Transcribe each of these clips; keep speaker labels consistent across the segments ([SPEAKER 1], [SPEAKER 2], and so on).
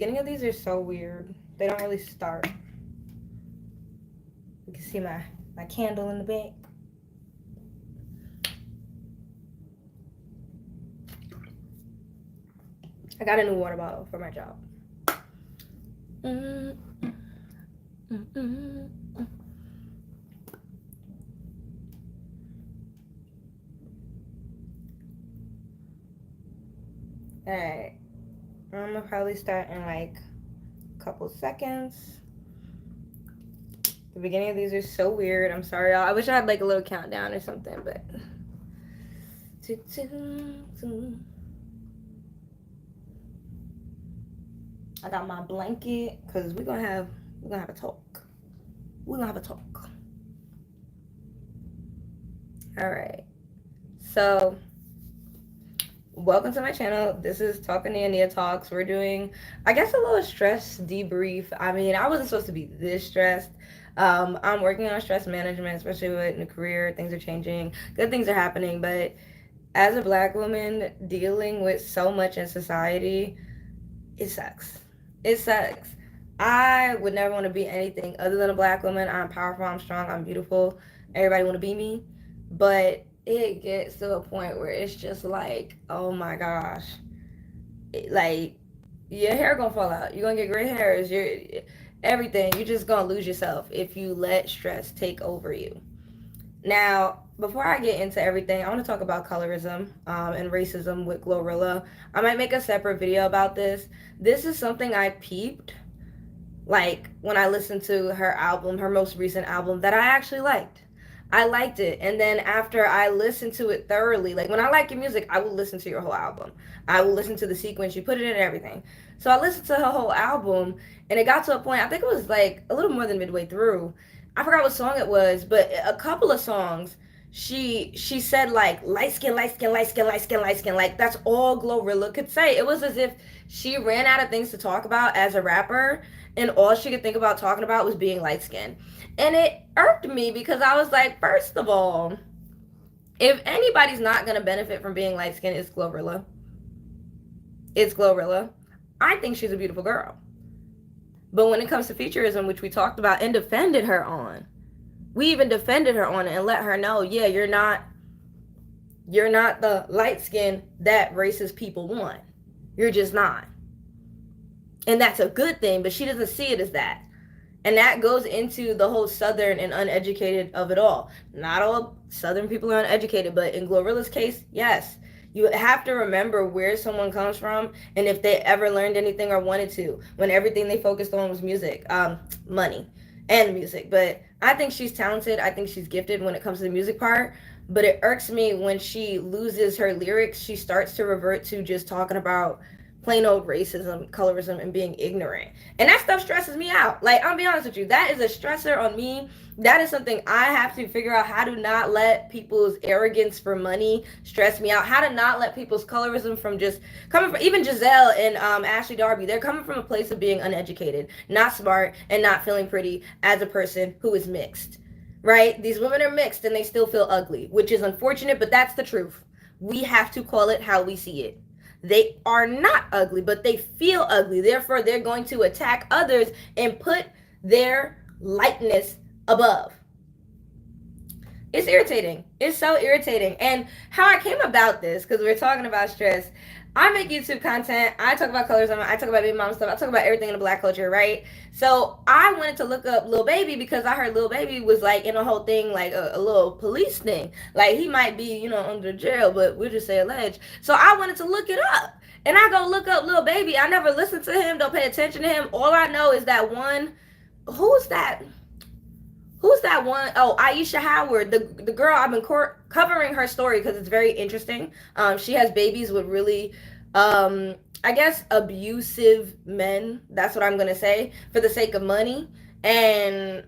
[SPEAKER 1] Beginning of these are so weird. They don't really start. You can see my candle in the back. I got a new water bottle for my job. Mm, mm, mm, mm. Alright. I'm gonna probably start in like a couple seconds. The beginning of these are so weird. I'm sorry, y'all. I wish I had like a little countdown or something, but. I got my blanket because we're gonna have a talk. We're gonna have a talk. All right. So, welcome to my channel. This is Talking to Nia Talks. We're doing, I guess, a little stress debrief. I mean, I wasn't supposed to be this stressed. I'm working on stress management, especially with the career. Things are changing. Good things are happening, but as a Black woman dealing with so much in society, it sucks. It sucks. I would never want to be anything other than a Black woman. I'm powerful, I'm strong, I'm beautiful. Everybody want to be me. But it gets to a point where it's just like, oh my gosh. Like, your hair gonna fall out. You're gonna get gray hairs. Everything. You're just gonna lose yourself if you let stress take over you. Now, before I get into everything, I want to talk about colorism and racism with Glorilla. I might make a separate video about this. This is something I peeped, like, when I listened to her album, her most recent album, that I actually liked. I liked it. And then after I listened to it thoroughly, like, when I like your music, I will listen to your whole album. I will listen to the sequence you put it in and everything. So I listened to her whole album, and it got to a point, I think it was like a little more than midway through. I forgot what song it was, but a couple of songs, she said like light skin, light skin, light skin, light skin, light skin. Like, that's all Glorilla could say. It was as if she ran out of things to talk about as a rapper, and all she could think about talking about was being light skinned. And it irked me because I was like, first of all, if anybody's not gonna benefit from being light skinned, it's Glorilla. It's Glorilla. I think she's a beautiful girl. But when it comes to featureism, which we talked about and defended her on, we even defended her on it and let her know, yeah, you're not the light skin that racist people want. You're just not. And that's a good thing, but she doesn't see it as that. And that goes into the whole Southern and uneducated of it all. Not all Southern people are uneducated, but in Glorilla's case, yes. You have to remember where someone comes from and if they ever learned anything or wanted to, when everything they focused on was music, money, and music. But I think she's talented. I think she's gifted when it comes to the music part. But it irks me when she loses her lyrics. She starts to revert to just talking about plain old racism, colorism, and being ignorant. And that stuff stresses me out. Like, I'll be honest with you, that is a stressor on me. That is something I have to figure out, how to not let people's arrogance for money stress me out. How to not let people's colorism from just coming from, even Giselle and Ashley Darby, they're coming from a place of being uneducated, not smart, and not feeling pretty as a person who is mixed. Right? These women are mixed and they still feel ugly, which is unfortunate, but that's the truth. We have to call it how we see it. They are not ugly, but they feel ugly. Therefore, they're going to attack others and put their lightness above. It's irritating. It's so irritating. And how I came about this, because we're talking about stress, I make YouTube content. I talk about colorism. I talk about baby mom stuff. I talk about everything in the Black culture, right? So I wanted to look up Lil Baby because I heard Lil Baby was like in a whole thing, like a little police thing. Like, he might be, under jail, but we'll just say alleged. So I wanted to look it up. And I go look up Lil Baby. I never listened to him. Don't pay attention to him. All I know is that one. Who's that? Who's that one? Oh, Aisha Howard, the girl. I've been covering her story because it's very interesting. She has babies with really, I guess, abusive men. That's what I'm gonna say, for the sake of money. And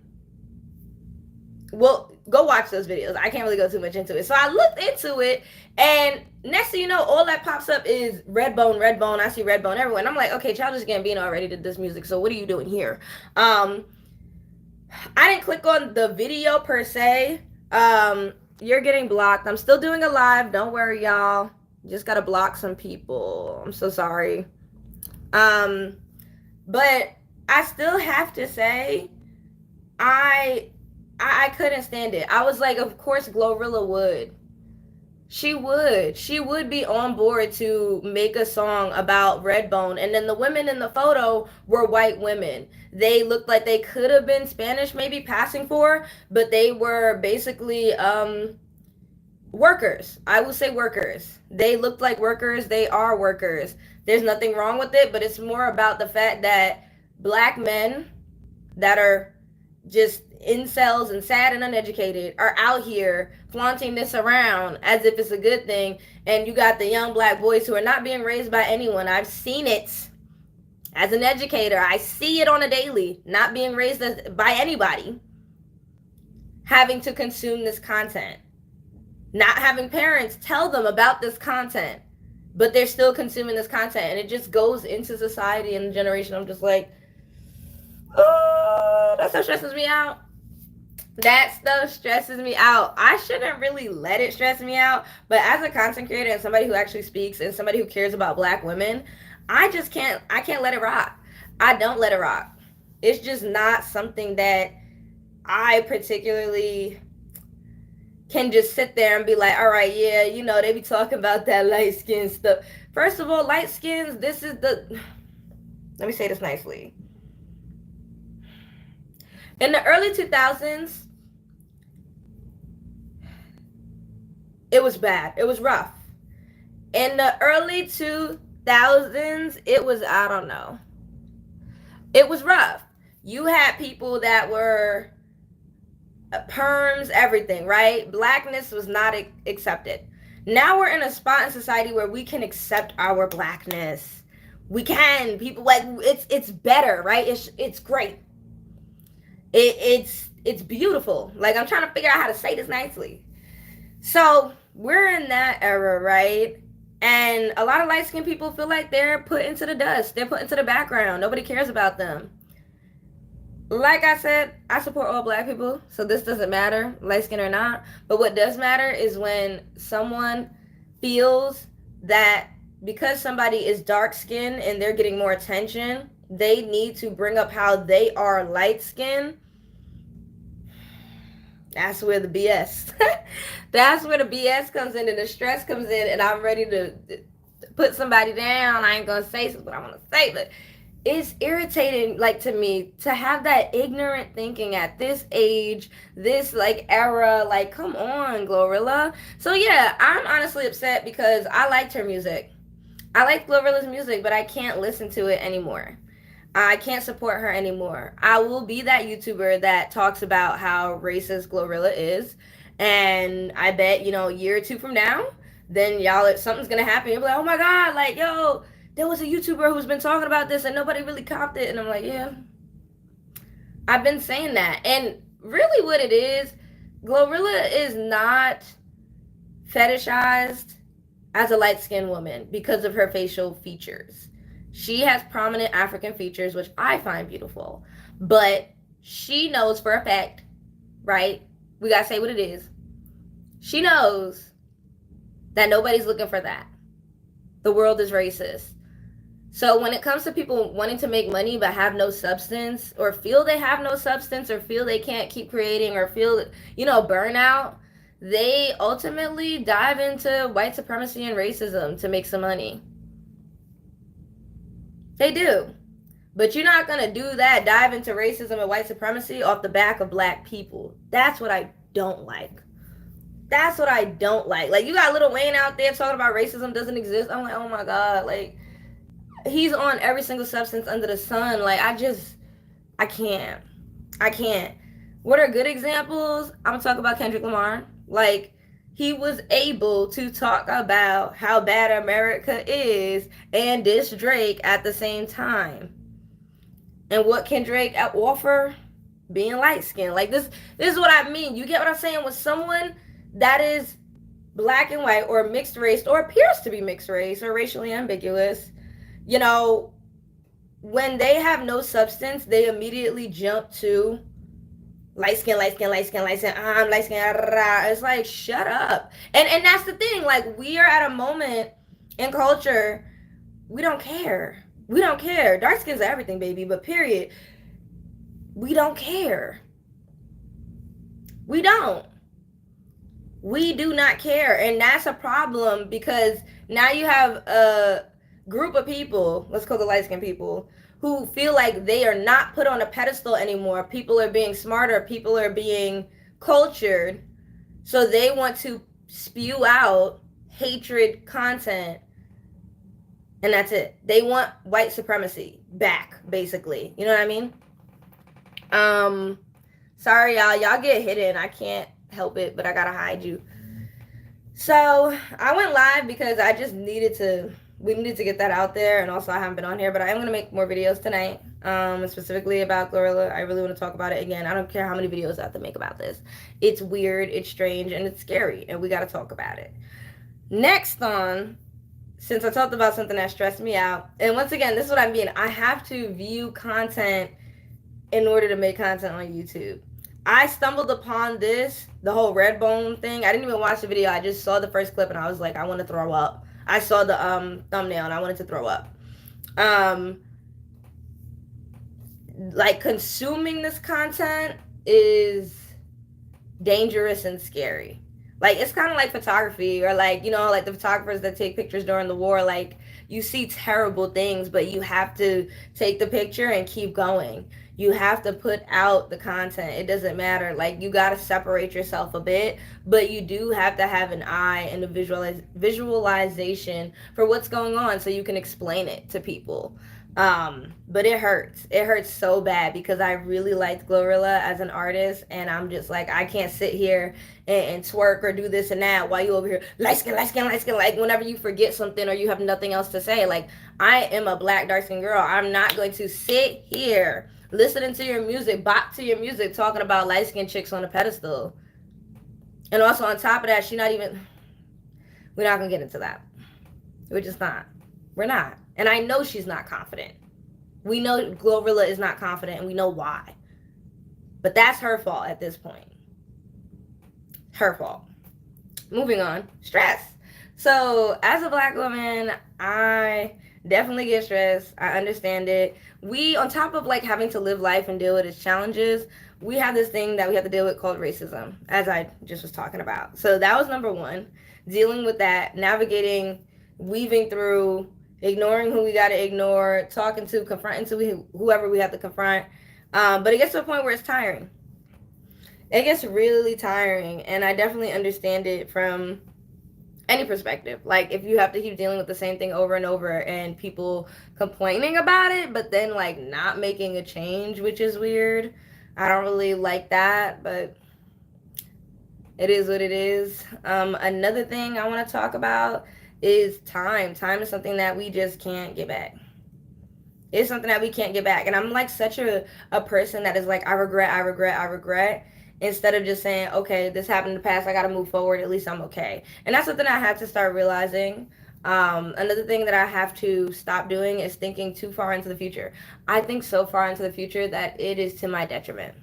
[SPEAKER 1] well, go watch those videos. I can't really go too much into it. So I looked into it, and next thing you know, all that pops up is Redbone, Redbone. I see Redbone everywhere, and I'm like, okay, Childish Gambino already did this music, so what are you doing here? I didn't click on the video per se. You're getting blocked. I'm still doing a live. Don't worry, y'all. Just gotta block some people. I'm so sorry. But I still have to say, I I couldn't stand it. I was like, of course Glorilla would. She would be on board to make a song about Redbone. And then the women in the photo were white women. They looked like they could have been Spanish, maybe passing for, but they were basically workers. I will say workers. They looked like workers. They are workers. There's nothing wrong with it, but it's more about the fact that black men that are just incels and sad and uneducated are out here flaunting this around as if it's a good thing. And you got the young black boys who are not being raised by anyone. I've seen it as an educator. I see it on a daily, not being raised by anybody, having to consume this content, not having parents tell them about this content, but they're still consuming this content. And it just goes into society and the generation. I'm just like, oh, that stuff stresses me out. That stuff stresses me out. I shouldn't really let it stress me out, but as a content creator and somebody who actually speaks and somebody who cares about black women, I can't let it rock. I don't let it rock. It's just not something that I particularly can just sit there and be like, all right, yeah, they be talking about that light skin stuff. First of all, light skins, let me say this nicely. In the early 2000s, it was bad. It was rough. In the early 2000s, it was, I don't know. It was rough. You had people that were perms, everything, right? Blackness was not accepted. Now we're in a spot in society where we can accept our blackness. We can. People, like, it's better, right? It's great. It's beautiful. Like, I'm trying to figure out how to say this nicely. So we're in that era, right? And a lot of light-skinned people feel like they're put into the dust. They're put into the background. Nobody cares about them. Like I said, I support all black people, so this doesn't matter, light skin or not. But what does matter is when someone feels that because somebody is dark skinned and they're getting more attention, they need to bring up how they are light skinned. That's where the BS. That's where the BS comes in and the stress comes in, and I'm ready to put somebody down. I ain't gonna say what I want to say, but it's irritating, like, to me, to have that ignorant thinking at this age, this like era. Like, come on, Glorilla. So yeah, I'm honestly upset because I liked her music. I like Glorilla's music, but I can't listen to it anymore. I can't support her anymore. I will be that YouTuber that talks about how racist Glorilla is. And I bet, a year or two from now, then something's going to happen. You'll be like, oh my God, like, yo, there was a YouTuber who's been talking about this and nobody really copped it. And I'm like, yeah, I've been saying that. And really what it is, Glorilla is not fetishized as a light-skinned woman because of her facial features. She has prominent African features, which I find beautiful. But she knows for a fact, right? We gotta say what it is. She knows that nobody's looking for that. The world is racist. So when it comes to people wanting to make money but have no substance, or feel they have no substance, or feel they can't keep creating, or feel, burnout, they ultimately dive into white supremacy and racism to make some money. They do. But you're not going to do that, dive into racism and white supremacy off the back of black people. That's what I don't like. That's what I don't like. Like, you got Lil Wayne out there talking about racism doesn't exist. I'm like, oh my God. Like, he's on every single substance under the sun. Like, I can't. What are good examples? I'm going to talk about Kendrick Lamar. Like, he was able to talk about how bad America is and diss Drake at the same time. And what can Drake offer? Being light-skinned. Like, this is what I mean. You get what I'm saying? With someone that is black and white, or mixed race, or appears to be mixed race, or racially ambiguous, when they have no substance, they immediately jump to light skin. I'm light skin. It's like, shut up. And that's the thing. Like, we are at a moment in culture, we don't care. We don't care. Dark skins are everything, baby, but period. We don't care. We don't. We do not care. And that's a problem because now you have a group of people, let's call the light skinned people, who feel like they are not put on a pedestal anymore. People are being smarter, people are being cultured. So they want to spew out hatred content, and that's it. They want white supremacy back, basically. You know what I mean? Sorry, y'all. Y'all get hidden. I can't help it, but I gotta hide you. So I went live because I just needed to. We needed to get that out there, and also I haven't been on here, but I am gonna make more videos tonight. Specifically about Glorilla. I really want to talk about it again. I don't care how many videos I have to make about this. It's weird, it's strange, and it's scary, and we gotta talk about it. Next on, since I talked about something that stressed me out, and once again, this is what I mean. I have to view content in order to make content on YouTube. I stumbled upon this, the whole Redbone thing. I didn't even watch the video. I just saw the first clip and I was like, I want to throw up. I saw the thumbnail and I wanted to throw up. Like, consuming this content is dangerous and scary. Like, it's kind of like photography, or like, you know, like the photographers that take pictures during the war. Like, you see terrible things, but you have to take the picture and keep going. You have to put out the content. It doesn't matter. Like, you got to separate yourself a bit, but you do have to have an eye and a visualization for what's going on so you can explain it to people. But it hurts. It hurts so bad because I really liked Glorilla as an artist, and I'm just like, I can't sit here and twerk or do this and that while you over here light skin, light skin, light skin. Like, whenever you forget something or you have nothing else to say, like, I am a black dark skinned girl. I'm not going to sit here listening to your music, bop to your music, talking about light skinned chicks on a pedestal. And also on top of that, we're not gonna get into that. We're just not. We're not. And I know she's not confident. We know Glorilla is not confident, and we know why. But that's her fault at this point. Her fault. Moving on. Stress. So, as a black woman, I definitely get stressed. I understand it. We, on top of like having to live life and deal with its challenges, we have this thing that we have to deal with called racism, as I just was talking about. So that was number one. Dealing with that, navigating, weaving through, ignoring who we got to ignore, talking to, confronting to whoever we have to confront. But it gets to a point where it's tiring. It gets really tiring, and I definitely understand it from any perspective. Like, if you have to keep dealing with the same thing over and over and people complaining about it, but then like not making a change, which is weird. I don't really like that, but it is what it is. Another thing I want to talk about is time. Time is something that we just can't get back. It's something that we can't get back. And I'm like such a person that is like, I regret. Instead of just saying, okay, this happened in the past, I got to move forward, at least I'm okay. And that's something I had to start realizing. Another thing that I have to stop doing is thinking too far into the future. I think so far into the future that it is to my detriment.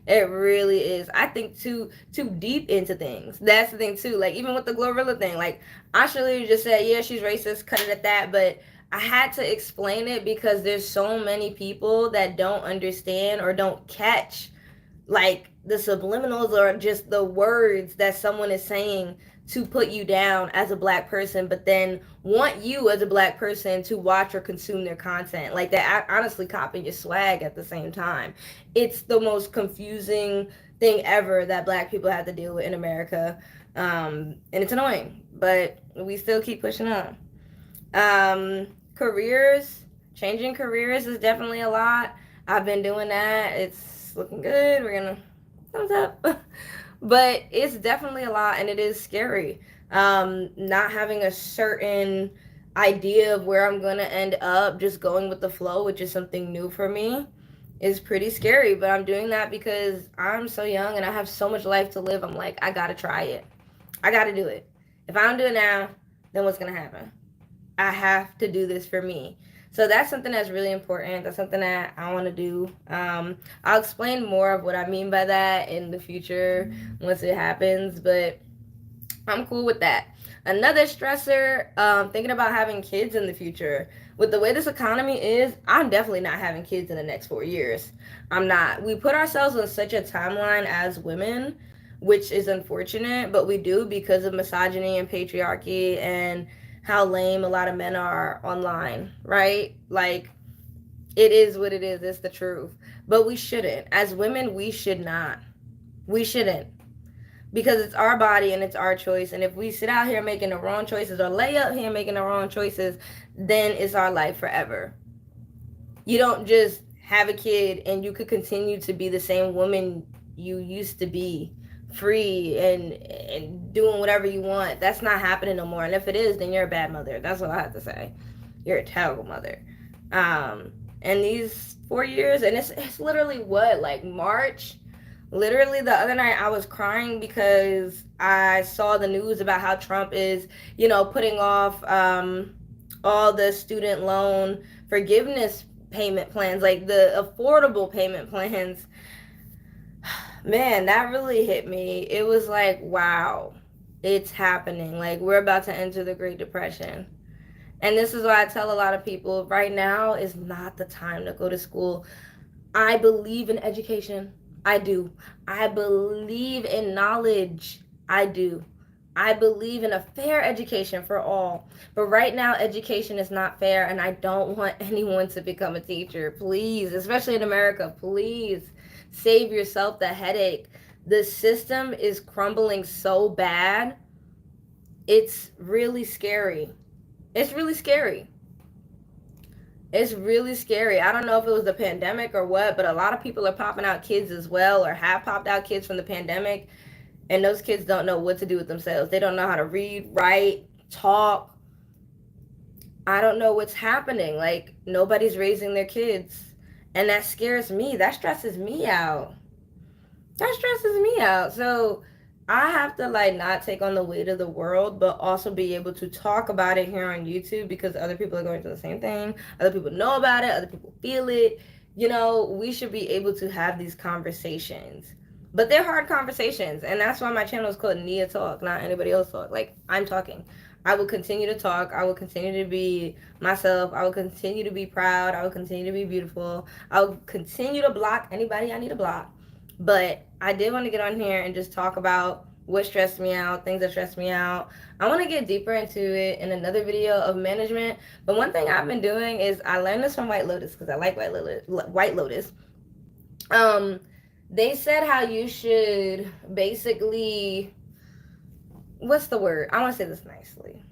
[SPEAKER 1] It really is. I think too deep into things. That's the thing too. Like, even with the Glorilla thing, like, I should have just said, yeah, she's racist, cut it at that. But I had to explain it because there's so many people that don't understand or don't catch, like, the subliminals or just the words that someone is saying to put you down as a black person, but then want you as a black person to watch or consume their content. Like, that honestly copying your swag at the same time. It's the most confusing thing ever that black people have to deal with in America. And it's annoying, but we still keep pushing on. Careers, changing careers is definitely a lot. I've been doing that. It's looking good. We're gonna thumbs up. But it's definitely a lot, and it is scary. Not having a certain idea of where I'm gonna end up, just going with the flow, which is something new for me, is pretty scary. But I'm doing that because I'm so young and I have so much life to live. I'm like, I gotta try it. I gotta do it. If I don't do it now, then what's gonna happen? I have to do this for me. So that's something that's really important. That's something that I want to do. I'll explain more of what I mean by that in the future once it happens, but I'm cool with that. Another stressor, thinking about having kids in the future. with the way this economy is, I'm definitely not having kids in the next 4 years. I'm not. We put ourselves on such a timeline as women, which is unfortunate, but we do because of misogyny and patriarchy and how lame a lot of men are online, right? Like, it is what it is. It's the truth. But we shouldn't. As women, we should not. We shouldn't. Because it's our body and it's our choice. And if we sit out here making the wrong choices or lay up here making the wrong choices, then it's our life forever. You don't just have a kid and you could continue to be the same woman you used to be, free and doing whatever you want. That's not happening no more. And if it is, then you're a bad mother. That's what I have to say. You're a terrible mother. And these 4 years, and it's literally what, like March? Literally the other night I was crying because I saw the news about how Trump is, putting off all the student loan forgiveness payment plans, like the affordable payment plans. Man, that really hit me. It was like, wow, it's happening. Like, we're about to enter the Great Depression. And this is why I tell a lot of people right now is not the time to go to school. I believe in education. I do. I believe in knowledge. I do. I believe in a fair education for all. But right now, education is not fair, and I don't want anyone to become a teacher. Please, especially in America, please save yourself the headache. The system is crumbling so bad. It's really scary. It's really scary. It's really scary. I don't know if it was the pandemic or what, but a lot of people are popping out kids as well, or have popped out kids from the pandemic. And those kids don't know what to do with themselves. They don't know how to read, write, talk. I don't know what's happening. Like, nobody's raising their kids. And that scares me. That stresses me out. That stresses me out. So I have to, like, not take on the weight of the world, but also be able to talk about it here on YouTube because other people are going through the same thing. Other people know about it. Other people feel it. We should be able to have these conversations. But they're hard conversations, and that's why my channel is called Nia Talk, not anybody else talk. Like, I'm talking. I will continue to talk. I will continue to be myself. I will continue to be proud. I will continue to be beautiful. I will continue to block anybody I need to block. But I did want to get on here and just talk about what stressed me out, things that stressed me out. I want to get deeper into it in another video of management. But one thing I've been doing is I learned this from White Lotus because I like White Lotus. They said how you should basically, what's the word? I want to say this nicely.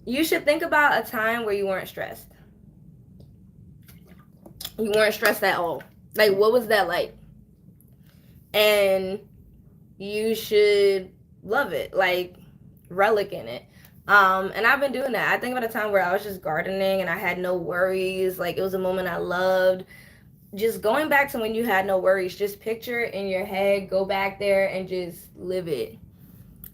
[SPEAKER 1] You should think about a time where you weren't stressed. You weren't stressed at all. Like, what was that like? And you should love it, like, relic in it. And I've been doing that. I think about a time where I was just gardening and I had no worries. Like, it was a moment I loved. Just going back to when you had no worries, just picture it in your head, go back there and just live it.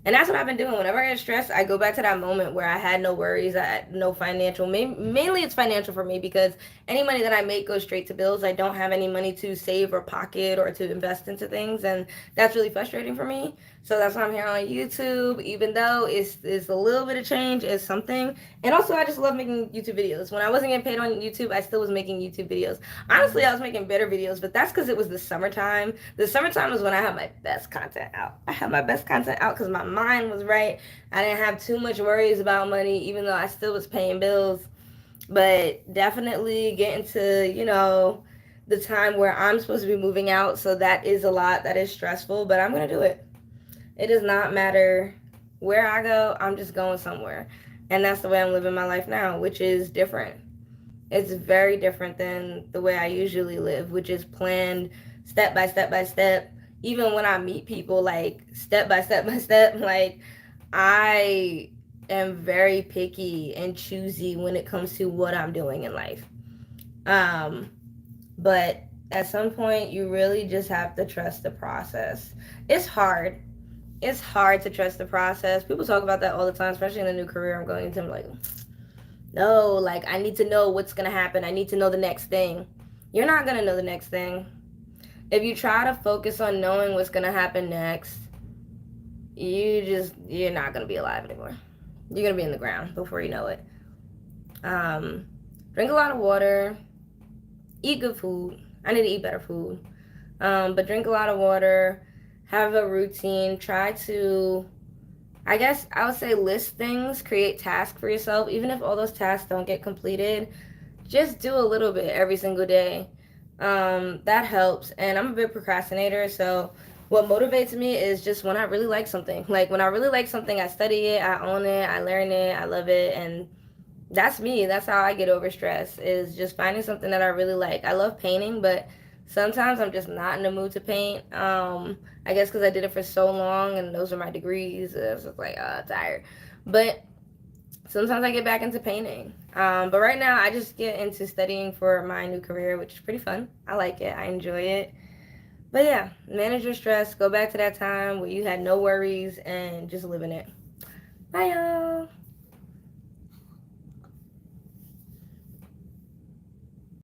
[SPEAKER 1] And that's what I've been doing. Whenever I get stressed, I go back to that moment where I had no worries, I had no financial. Mainly it's financial for me because any money that I make goes straight to bills. I don't have any money to save or pocket or to invest into things, and that's really frustrating for me. So that's why I'm here on YouTube, even though it's a little bit of change, it's something. And also, I just love making YouTube videos. When I wasn't getting paid on YouTube, I still was making YouTube videos. Honestly, I was making better videos, but that's because it was the summertime. The summertime was when I had my best content out. I had my best content out because my mind was right. I didn't have too much worries about money, even though I still was paying bills. But definitely getting to, the time where I'm supposed to be moving out. So that is a lot. That is stressful, but I'm going to do it. It does not matter where I go. I'm just going somewhere. And that's the way I'm living my life now, which is different. It's very different than the way I usually live, which is planned step by step by step. Even when I meet people, like, step by step by step, like, I am very picky and choosy when it comes to what I'm doing in life. But at some point, you really just have to trust the process. It's hard. It's hard to trust the process. People talk about that all the time, especially in the new career I'm going into. I'm like, no, like, I need to know what's going to happen. I need to know the next thing. You're not going to know the next thing. If you try to focus on knowing what's going to happen next, you're not going to be alive anymore. You're going to be in the ground before you know it. Um, drink a lot of water, eat good food. I need to eat better food. But drink a lot of water, have a routine, try to, I guess I would say, list things, create tasks for yourself. Even if all those tasks don't get completed, just do a little bit every single day. That helps. And I'm a big procrastinator, so what motivates me is just when I really like something. Like when I really like something, I study it, I own it, I learn it, I love it, and that's me. That's how I get over stress, is just finding something that I really like. I love painting, but sometimes I'm just not in the mood to paint. I guess because I did it for so long and those are my degrees. It's just like, tired. But sometimes I get back into painting. But right now I just get into studying for my new career, which is pretty fun. I like it. I enjoy it. But yeah, manage your stress. Go back to that time where you had no worries and just live in it. Bye, y'all.